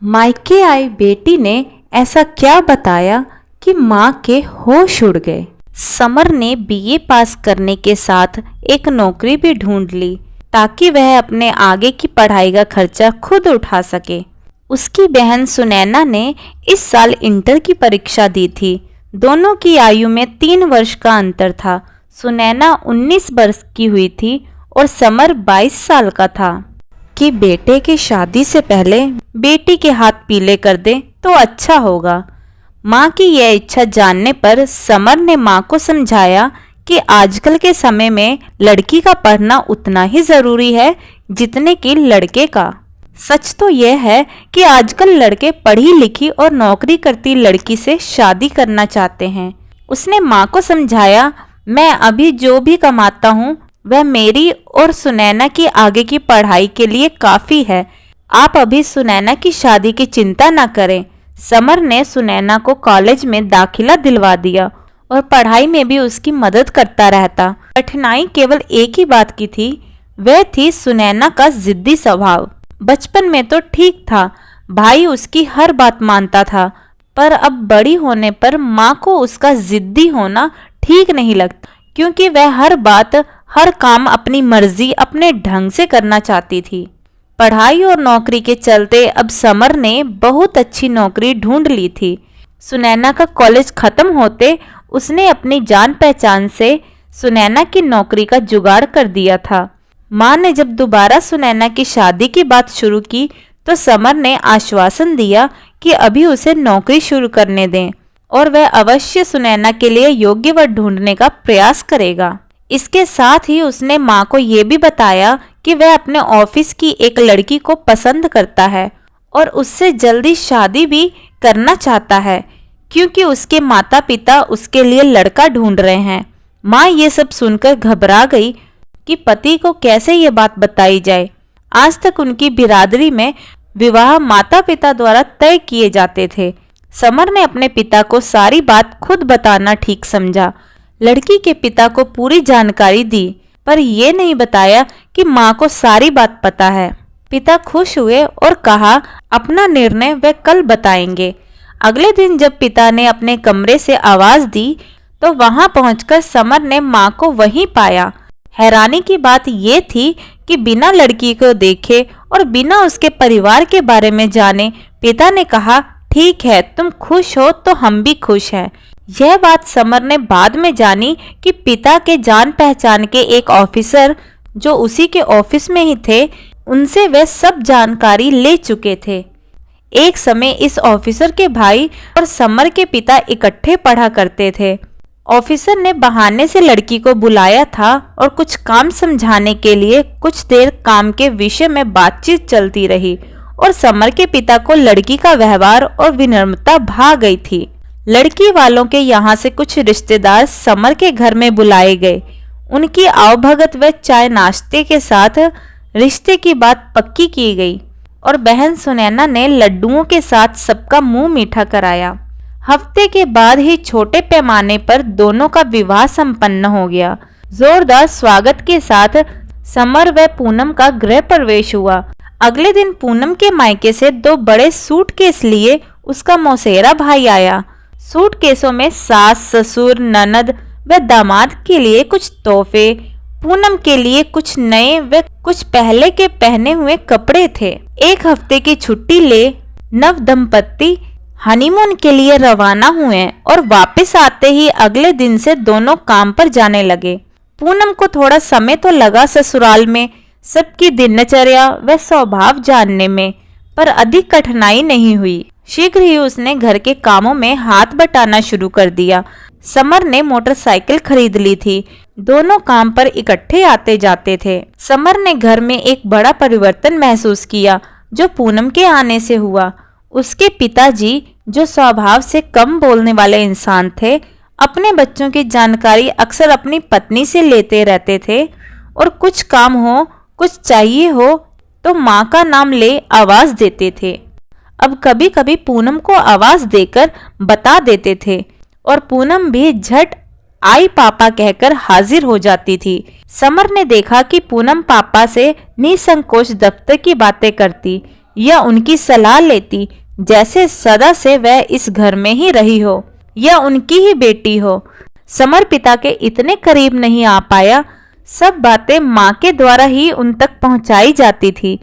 मायके आई बेटी ने ऐसा क्या बताया कि माँ के होश उड़ गए। समर ने बीए पास करने के साथ एक नौकरी भी ढूंढ ली ताकि वह अपने आगे की पढ़ाई का खर्चा खुद उठा सके। उसकी बहन सुनैना ने इस साल इंटर की परीक्षा दी थी। दोनों की आयु में 3 वर्ष का अंतर था। सुनैना 19 वर्ष की हुई थी और समर 22 साल का था। कि बेटे की शादी से पहले बेटी के हाथ पीले कर दे तो अच्छा होगा। माँ की यह इच्छा जानने पर समर ने माँ को समझाया कि आजकल के समय में लड़की का पढ़ना उतना ही जरूरी है जितने कि लड़के का। सच तो यह है कि आजकल लड़के पढ़ी लिखी और नौकरी करती लड़की से शादी करना चाहते हैं। उसने माँ को समझाया, मैं अभी जो भी कमाता हूँ वह मेरी और सुनैना की आगे की पढ़ाई के लिए काफी है। आप अभी सुनैना की शादी की चिंता न करें। समर ने सुनैना को कॉलेज में दाखिला दिलवा दिया और पढ़ाई में भी उसकी मदद करता रहता। कठिनाई केवल एक ही बात की थी, वह थी सुनैना का जिद्दी स्वभाव। बचपन में तो ठीक था, भाई उसकी हर बात मानता था, पर अब बड़ी होने पर माँ को उसका जिद्दी होना ठीक नहीं लगता, क्योंकि वह हर बात हर काम अपनी मर्जी अपने ढंग से करना चाहती थी। पढ़ाई और नौकरी के चलते अब समर ने बहुत अच्छी नौकरी ढूंढ ली थी। सुनैना का कॉलेज खत्म होते उसने अपनी जान पहचान से सुनैना की नौकरी का जुगाड़ कर दिया था। माँ ने जब दोबारा सुनैना की शादी की बात शुरू की तो समर ने आश्वासन दिया कि अभी उसे नौकरी शुरू करने दें और वह अवश्य सुनैना के लिए योग्य वर ढूंढने का प्रयास करेगा। इसके साथ ही उसने माँ को ये भी बताया कि वह अपने ऑफिस की एक लड़की को पसंद करता है और उससे जल्दी शादी भी करना चाहता है, क्योंकि उसके माता पिता उसके लिए लड़का ढूंढ रहे हैं। माँ ये सब सुनकर घबरा गई कि पति को कैसे ये बात बताई जाए। आज तक उनकी बिरादरी में विवाह माता पिता द्वारा तय किए जाते थे। समर ने अपने पिता को सारी बात खुद बताना ठीक समझा। लड़की के पिता को पूरी जानकारी दी, पर यह नहीं बताया कि माँ को सारी बात पता है। पिता खुश हुए और कहा अपना निर्णय वे कल बताएंगे। अगले दिन जब पिता ने अपने कमरे से आवाज दी तो वहां पहुंचकर समर ने माँ को वहीं पाया। हैरानी की बात यह थी कि बिना लड़की को देखे और बिना उसके परिवार के बारे में जाने पिता ने कहा, ठीक है, तुम खुश हो तो हम भी खुश हैं। यह बात समर ने बाद में जानी कि पिता के जान पहचान के एक ऑफिसर जो उसी के ऑफिस में ही थे, उनसे वे सब जानकारी ले चुके थे। एक समय इस ऑफिसर के भाई और समर के पिता इकट्ठे पढ़ा करते थे। ऑफिसर ने बहाने से लड़की को बुलाया था और कुछ काम समझाने के लिए कुछ देर काम के विषय में बातचीत चलती रही और समर के पिता को लड़की का व्यवहार और विनम्रता भा गई थी। लड़की वालों के यहाँ से कुछ रिश्तेदार समर के घर में बुलाए गए। उनकी आवभगत व चाय नाश्ते के साथ रिश्ते की बात पक्की की गई और बहन सुनैना ने लड्डुओं के साथ सबका मुंह मीठा कराया। हफ्ते के बाद ही छोटे पैमाने पर दोनों का विवाह संपन्न हो गया। जोरदार स्वागत के साथ समर व पूनम का गृह प्रवेश हुआ। अगले दिन पूनम के मायके से 2 बड़े सूटकेस लिए उसका मौसेरा भाई आया। सूटकेसों में सास, ससुर, ननद व दामाद के लिए कुछ तोहफे, पूनम के लिए कुछ नए व कुछ पहले के पहने हुए कपड़े थे। 1 हफ्ते की छुट्टी ले नव दंपत्ति हनीमून के लिए रवाना हुए और वापस आते ही अगले दिन से दोनों काम पर जाने लगे। पूनम को थोड़ा समय तो लगा ससुराल में सबकी दिनचर्या व स्वभाव जानने में, पर अधिक कठिनाई नहीं हुई। शीघ्र ही उसने घर के कामों में हाथ बटाना शुरू कर दिया। समर ने मोटरसाइकिल खरीद ली थी। दोनों काम पर इकट्ठे आते जाते थे। समर ने घर में एक बड़ा परिवर्तन महसूस किया जो पूनम के आने से हुआ। उसके पिताजी, जो स्वभाव से कम बोलने वाले इंसान थे, अपने बच्चों की जानकारी अक्सर अपनी पत्नी से लेते रहते थे और कुछ काम हो, कुछ चाहिए हो तो माँ का नाम ले आवाज देते थे। अब कभी कभी पूनम को आवाज देकर बता देते थे और पूनम भी झट आई पापा कहकर हाजिर हो जाती थी। समर ने देखा कि पूनम पापा से निसंकोच दफ्तर की बातें करती। या उनकी सलाह लेती, जैसे सदा से वह इस घर में ही रही हो या उनकी ही बेटी हो। समर पिता के इतने करीब नहीं आ पाया। सब बातें माँ के द्वारा ही उन तक पहुंचाई जाती थी।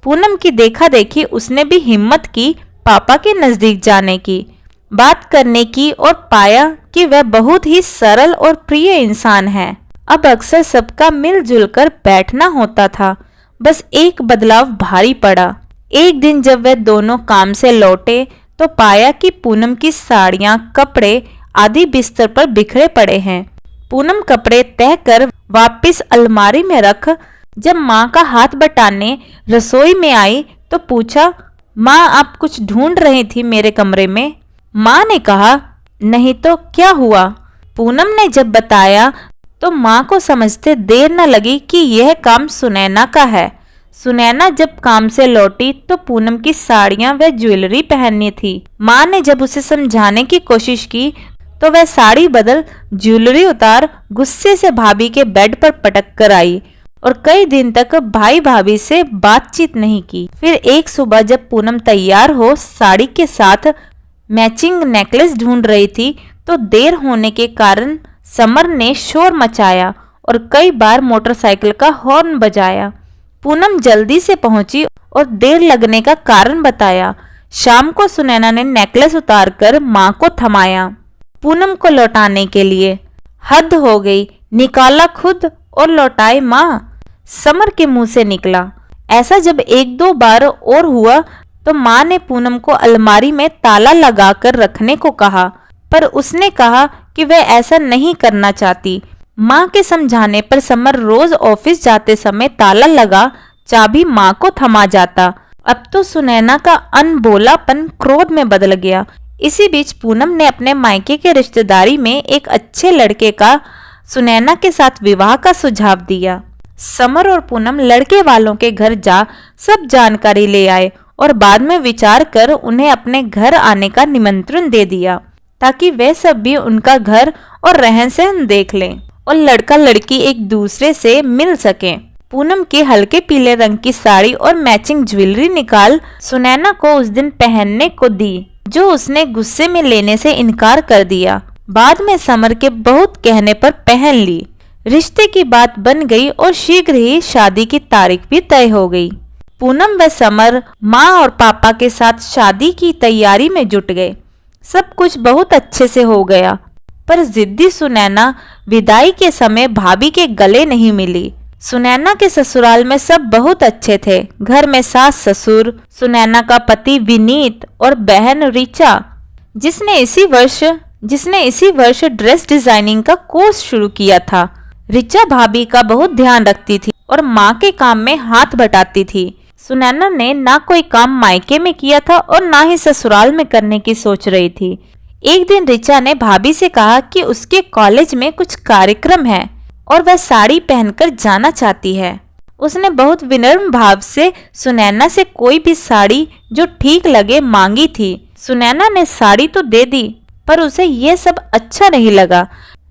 पूनम की देखा देखी उसने भी हिम्मत की पापा के नजदीक जाने की, बात करने की, और पाया कि वह बहुत ही सरल और प्रिय इंसान है। अब अक्सर सबका मिलजुल कर बैठना होता था। बस एक बदलाव भारी पड़ा। एक दिन जब वे दोनों काम से लौटे तो पाया कि पूनम की साड़ियां, कपड़े आदि बिस्तर पर बिखरे पड़े हैं। पूनम कपड़े तह कर वापस अलमारी में रख जब माँ का हाथ बटाने रसोई में आई तो पूछा, माँ आप कुछ ढूंढ रही थी मेरे कमरे में? माँ ने कहा, नहीं तो क्या हुआ? पूनम ने जब बताया तो माँ को समझते देर न लगी कि यह काम सुनैना का है। सुनैना जब काम से लौटी तो पूनम की साड़ियां व ज्वेलरी पहननी थी। माँ ने जब उसे समझाने की कोशिश की तो वह साड़ी बदल ज्वेलरी उतार गुस्से से भाभी के बेड पर पटक कर आई और कई दिन तक भाई भाभी से बातचीत नहीं की। फिर एक सुबह जब पूनम तैयार हो साड़ी के साथ मैचिंग नेकलेस ढूंढ रही थी तो देर होने के कारण समर ने शोर मचाया और कई बार मोटरसाइकिल का हॉर्न बजाया। पूनम जल्दी से पहुंची और देर लगने का कारण बताया। शाम को सुनैना ने नेकलेस उतारकर माँ को थमाया पूनम को लौटाने के लिए। हद हो गई, निकाला खुद और लौटाए माँ, समर के मुंह से निकला। ऐसा जब एक दो बार और हुआ तो माँ ने पूनम को अलमारी में ताला लगाकर रखने को कहा, पर उसने कहा कि वह ऐसा नहीं करना चाहती। माँ के समझाने पर समर रोज ऑफिस जाते समय ताला लगा चाबी माँ को थमा जाता। अब तो सुनैना का अनबोलापन क्रोध में बदल गया। इसी बीच पूनम ने अपने मायके के रिश्तेदारी में एक अच्छे लड़के का सुनैना के साथ विवाह का सुझाव दिया। समर और पूनम लड़के वालों के घर जा सब जानकारी ले आए और बाद में विचार कर उन्हें अपने घर आने का निमंत्रण दे दिया ताकि वे सब भी उनका घर और रहन सहन देख लें और लड़का लड़की एक दूसरे से मिल सकें। पूनम के हल्के पीले रंग की साड़ी और मैचिंग ज्वेलरी निकाल सुनैना को उस दिन पहनने को दी, जो उसने गुस्से में लेने से इनकार कर दिया। बाद में समर के बहुत कहने पर पहन ली। रिश्ते की बात बन गई और शीघ्र ही शादी की तारीख भी तय हो गई। पूनम व समर माँ और पापा के साथ शादी की तैयारी में जुट गए। सब कुछ बहुत अच्छे से हो गया, पर जिद्दी सुनैना विदाई के समय भाभी के गले नहीं मिली। सुनैना के ससुराल में सब बहुत अच्छे थे। घर में सास ससुर, सुनैना का पति विनीत और बहन रिचा, जिसने इसी वर्ष ड्रेस डिजाइनिंग का कोर्स शुरू किया था। रिचा भाभी का बहुत ध्यान रखती थी और माँ के काम में हाथ बटाती थी। सुनैना ने ना कोई काम मायके में किया था और ना ही ससुराल में करने की सोच रही थी। एक दिन रिचा ने भाभी से कहा कि उसके कॉलेज में कुछ कार्यक्रम है और वह साड़ी पहनकर जाना चाहती है। उसने बहुत विनम्र भाव से सुनैना से कोई भी साड़ी जो ठीक लगे मांगी थी। सुनैना ने साड़ी तो दे दी, पर उसे यह सब अच्छा नहीं लगा।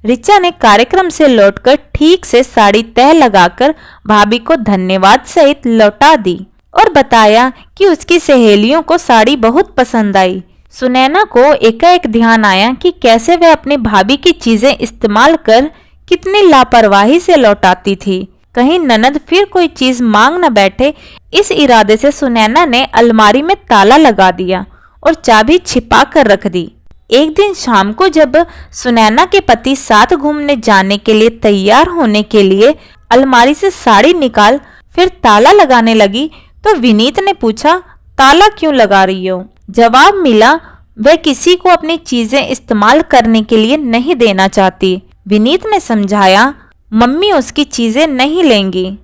रिचा ने कार्यक्रम से लौटकर ठीक से साड़ी तह लगाकर भाभी को धन्यवाद सहित लौटा दी और बताया कि उसकी सहेलियों को साड़ी बहुत पसंद आई। सुनैना को एकाएक ध्यान आया कि कैसे वह अपनी भाभी की चीजें इस्तेमाल कर कितनी लापरवाही से लौटाती थी। कहीं ननद फिर कोई चीज मांग न बैठे, इस इरादे से सुनैना ने अलमारी में ताला लगा दिया और चाबी छिपा कर रख दी। एक दिन शाम को जब सुनैना के पति साथ घूमने जाने के लिए तैयार होने के लिए अलमारी से साड़ी निकाल फिर ताला लगाने लगी तो विनीत ने पूछा, ताला क्यों लगा रही हो? जवाब मिला, वह किसी को अपनी चीजें इस्तेमाल करने के लिए नहीं देना चाहती। विनीत ने समझाया, मम्मी उसकी चीजें नहीं लेंगी।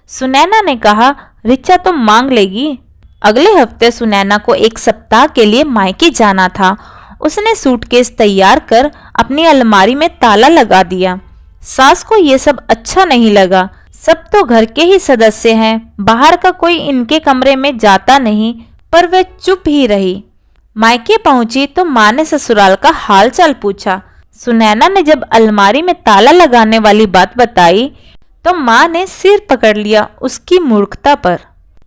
सुनैना ने कहा, रिचा तो मांग लेगी। अगले हफ्ते सुनैना को एक सप्ताह के लिए मायके जाना था। उसने सूटकेस तैयार कर अपनी अलमारी में ताला लगा दिया। सास को ये सब अच्छा नहीं लगा। सब तो घर के ही सदस्य हैं, बाहर का कोई इनके कमरे में जाता नहीं, पर वह चुप ही रही। मायके पहुंची तो माँ ने ससुराल का हालचाल पूछा। सुनैना ने जब अलमारी में ताला लगाने वाली बात बताई तो माँ ने सिर पकड़ लिया उसकी मूर्खता पर।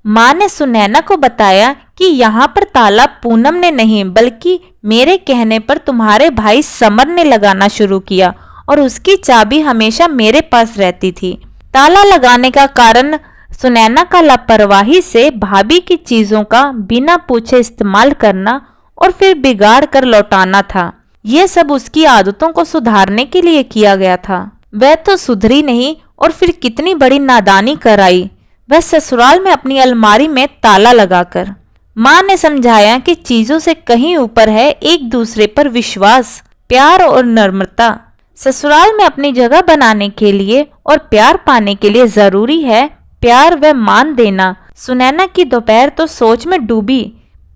माँ ने सुनैना को बताया कि यहाँ पर ताला पूनम ने नहीं बल्कि मेरे कहने पर तुम्हारे भाई समर ने लगाना शुरू किया और उसकी चाबी हमेशा मेरे पास रहती थी। ताला लगाने का कारण सुनैना का लापरवाही से भाभी की चीजों का बिना पूछे इस्तेमाल करना और फिर बिगाड़ कर लौटाना था। यह सब उसकी आदतों को सुधारने के लिए किया गया था। वह तो सुधरी नहीं और फिर कितनी बड़ी नादानी कराई, वह ससुराल में अपनी अलमारी में ताला लगाकर। माँ ने समझाया कि चीजों से कहीं ऊपर है एक दूसरे पर विश्वास, प्यार और नम्रता। ससुराल में अपनी जगह बनाने के लिए और प्यार पाने के लिए जरूरी है प्यार व मान देना। सुनैना की दोपहर तो सोच में डूबी,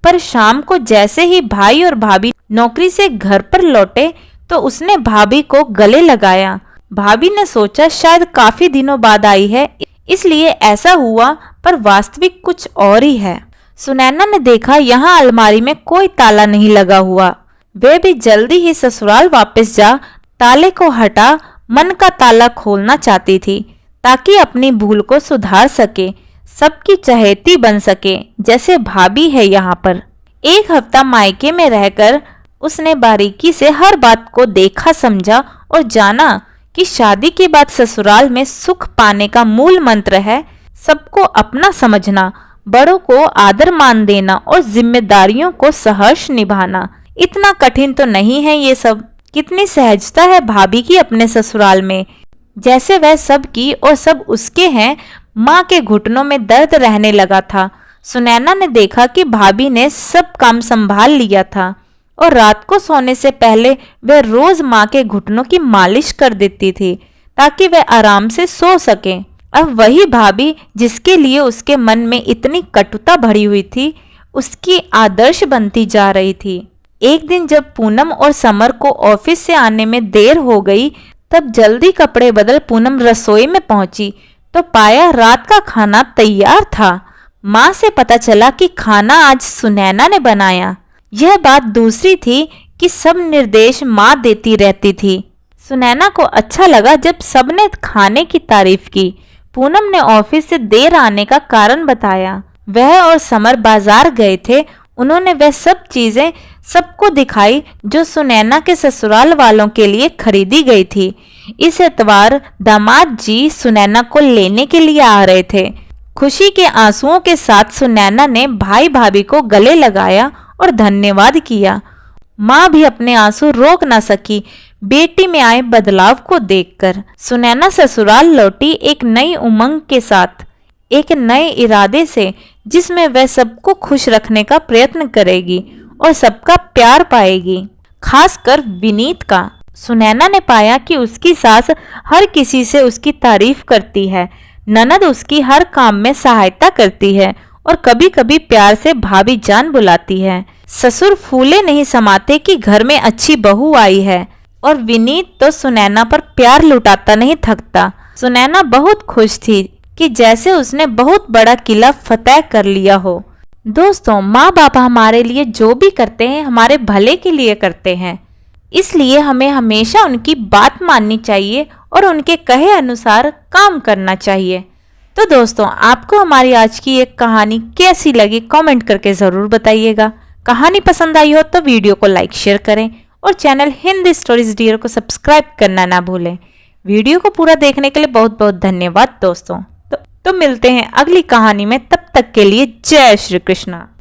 पर शाम को जैसे ही भाई और भाभी नौकरी से घर पर लौटे तो उसने भाभी को गले लगाया। भाभी ने सोचा शायद काफी दिनों बाद आई है इसलिए ऐसा हुआ, पर वास्तविक कुछ और ही है। सुनैना ने देखा यहाँ अलमारी में कोई ताला नहीं लगा हुआ। वे भी जल्दी ही ससुराल वापस जा ताले को हटा मन का ताला खोलना चाहती थी ताकि अपनी भूल को सुधार सके, सबकी चहेती बन सके जैसे भाभी है यहाँ पर। एक हफ्ता मायके में रहकर उसने बारीकी से हर बात को देखा समझा और जाना कि शादी के बाद ससुराल में सुख पाने का मूल मंत्र है सबको अपना समझना, बड़ों को आदर मान देना और जिम्मेदारियों को सहर्ष निभाना। इतना कठिन तो नहीं है ये सब। कितनी सहजता है भाभी की अपने ससुराल में, जैसे वह सब की और सब उसके हैं। माँ के घुटनों में दर्द रहने लगा था। सुनैना ने देखा कि भाभी ने सब काम संभाल लिया था और रात को सोने से पहले वह रोज माँ के घुटनों की मालिश कर देती थी ताकि वह आराम से सो सके। अब वही भाभी जिसके लिए उसके मन में इतनी कटुता भरी हुई थी उसकी आदर्श बनती जा रही थी। एक दिन जब पूनम और समर को ऑफिस से आने में देर हो गई तब जल्दी कपड़े बदल पूनम रसोई में पहुंची तो पाया रात का खाना तैयार था। माँ से पता चला कि खाना आज सुनैना ने बनाया। यह बात दूसरी थी कि सब निर्देश माँ देती रहती थी। सुनैना को अच्छा लगा जब सबने खाने की तारीफ की। पूनम ने ऑफिस से देर आने का कारण बताया। वह और समर बाजार गए थे। उन्होंने वह सब चीजें सबको दिखाई जो सुनैना के ससुराल वालों के लिए खरीदी गई थी। इस एतवार दामाद जी सुनैना को लेने के लिए आ रहे थे। खुशी के आंसुओं के साथ सुनैना ने भाई भाभी को गले लगाया और धन्यवाद किया। माँ भी अपने आंसू रोक न सकी बेटी में आए बदलाव को देखकर। सुनैना ससुराल लौटी एक नई उमंग के साथ, एक नए इरादे से जिसमें वह सबको खुश रखने का प्रयत्न करेगी और सबका प्यार पाएगी, खासकर विनीत का। सुनैना ने पाया कि उसकी सास हर किसी से उसकी तारीफ करती है, ननद उसकी हर काम में सहायता करती है और कभी कभी प्यार से भाभी जान बुलाती है। ससुर फूले नहीं समाते कि घर में अच्छी बहू आई है और विनीत तो सुनैना पर प्यार लुटाता नहीं थकता। सुनैना बहुत खुश थी कि जैसे उसने बहुत बड़ा किला फतेह कर लिया हो। दोस्तों, माँ बाप हमारे लिए जो भी करते हैं हमारे भले के लिए करते हैं, इसलिए हमें हमेशा उनकी बात माननी चाहिए और उनके कहे अनुसार काम करना चाहिए। तो दोस्तों, आपको हमारी आज की एक कहानी कैसी लगी कमेंट करके ज़रूर बताइएगा। कहानी पसंद आई हो तो वीडियो को लाइक शेयर करें और चैनल हिंदी स्टोरीज डियर को सब्सक्राइब करना ना भूलें। वीडियो को पूरा देखने के लिए बहुत बहुत धन्यवाद दोस्तों। तो मिलते हैं अगली कहानी में, तब तक के लिए जय श्री कृष्णा।